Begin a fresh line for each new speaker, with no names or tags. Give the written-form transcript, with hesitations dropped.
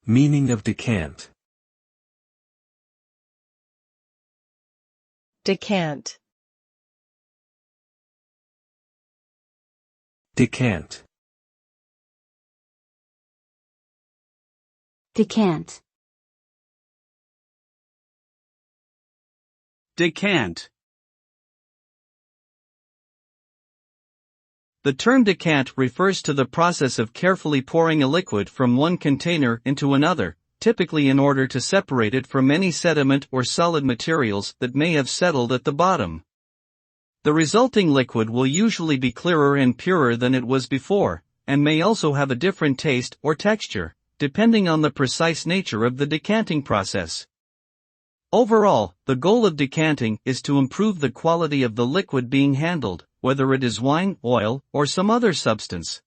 Meaning of decant.
Decant.
Decant.
Decant.
Decant. The term decant refers to the process of carefully pouring a liquid from one container into another, typically in order to separate it from any sediment or solid materials that may have settled at the bottom. The resulting liquid will usually be clearer and purer than it was before, and may also have a different taste or texture, depending on the precise nature of the decanting process. Overall, the goal of decanting is to improve the quality of the liquid being handled, whether it is wine, oil, or some other substance.